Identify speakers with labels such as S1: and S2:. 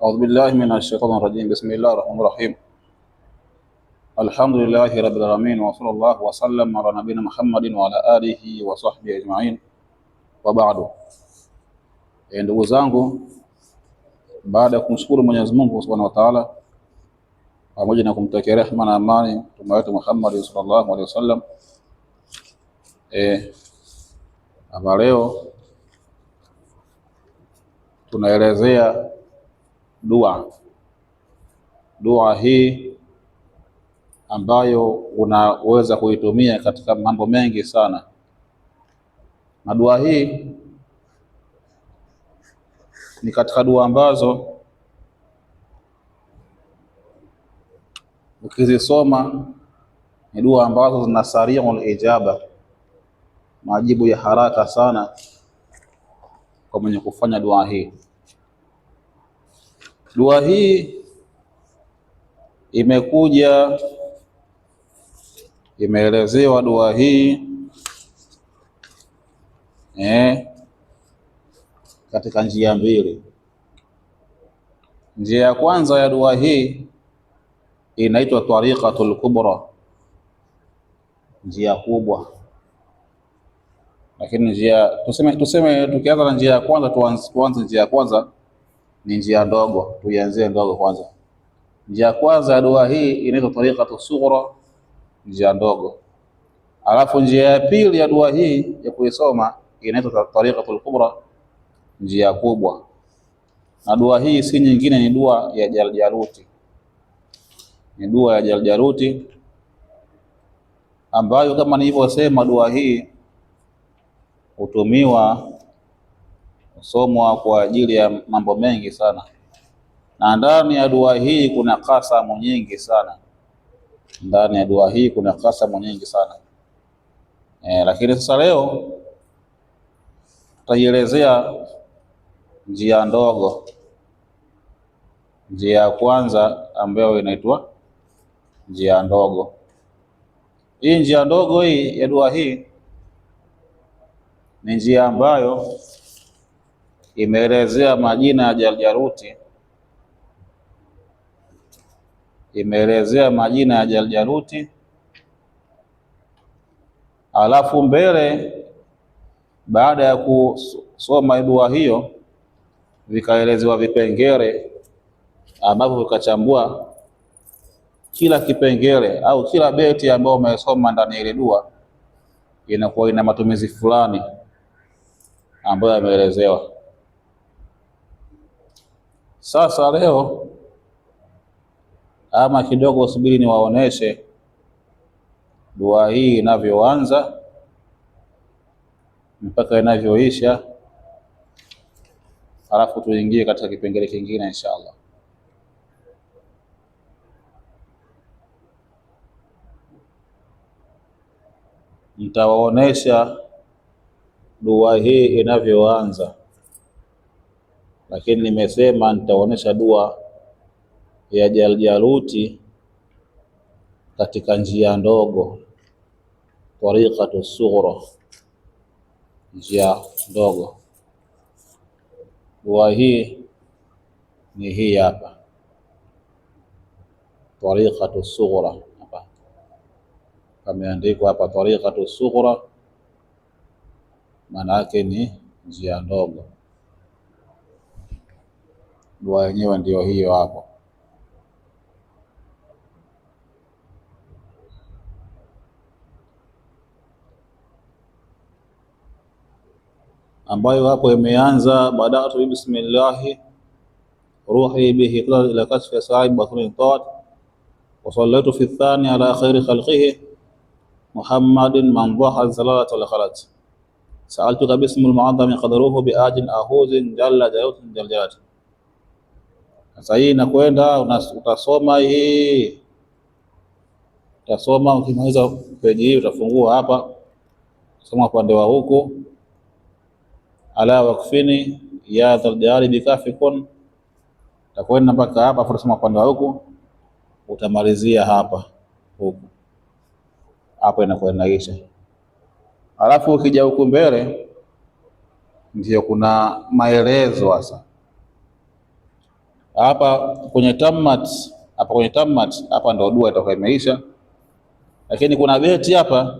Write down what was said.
S1: أعوذ بالله من الشيطان الرجيم. بسم الله الرحمن الرحيم. الحمد لله رب العالمين، وصلى الله وسلم على نبينا محمد وعلى آله وصحبه أجمعين. وبعد. Ndugu zangu, baada ya kumshukuru Mwenyezi Mungu Subhanahu wa Ta'ala pamoja na kumtakia rehema na amani mtume wetu Muhammad sallallahu alaihi wasallam, hapa leo tunaelezea dua hii ambayo unaweza kuitumia katika mambo mengi sana, na dua hii ni katika dua ambazo ukizisoma ni dua ambazo zina sari'ul ijaba, majibu ya haraka sana kwa mwenye kufanya dua hii. Dua hii imeelezewa dua hii katika njia mbili. Njia ya kwanza ya dua hii inaitwa tariqatul kubra, njia kubwa. Lakini tuseme tukianza na njia ya kwanza, tuanze njia ya kwanza ni njia ndogo, tuianzie ndogo kwanza. Njia ya kwanza ya dua hii inaitwa tariqatus sughra, njia ndogo. Alafu njia ya pili ya dua hii ya kuisoma inaitwa tariqatul kubra, njia kubwa. Na dua hii si nyingine, ni dua ya Jaljaluti. Ni dua ya Jaljaluti ambayo kama nilivyosema, dua hii husomwa kwa ajili ya mambo mengi sana, na ndani ya dua hii kuna kasamu nyingi sana. Ndani ya dua hii kuna kasamu nyingi sana. Lakini sasa leo tutaielezea njia ndogo, njia ya kwanza ambayo inaitwa njia ndogo. Hii njia ndogo hii ya dua hii ni njia ambayo imeelezea majina ya Jaljaluti, alafu mbele, baada ya kusoma dua hiyo, vikaelezewa vipengele ambavyo vikachambua kila kipengele au kila beti ambayo umesoma ndani ya ile dua inakuwa ina matumizi fulani ambayo yameelezewa. Sasa leo ama kidogo subiri niwaoneshe dua hii inavyoanza mpaka inavyoisha, alafu tuingie katika kipengele kingine inshallah. Nitawaonesha dua hii inavyoanza, lakini nimesema nitaonesha dua ya Jaljaluti katika njia ndogo, tariqatu sughra, njia ndogo. Dua hii ni hii hapa, tariqatu sughra. Hapa pameandikwa hapa tariqatu sughra, maana yake ni njia ndogo. Dua yenyewe ndio hiyo hapo. Ambayo hapo imeanza bada'tu bismillahi ruhi bihi ila kashfi sa'ib batni tat wa sallatu fi thani ala khairi khalqihi Muhammadin man dhaha zalata wal khalat sa'altuka bismil mu'azzami qadruhu bi ajin ahuzin jalla jalatun jaljalat. Sasa hii nakwenda utasoma ukimaliza peji hii utafungua hapa, soma upande wa huku, ala wakfini ya dhaljali bikafikun, utakwenda mpaka hapa, utasoma upande wa huku, utamalizia hapa huku. Hapo inakwenda isha. Alafu ukija huku mbele ndio kuna maelezo sasa. hapa kwenye tammat, hapa ndo dua itakuwa imeisha, lakini kuna beti hapa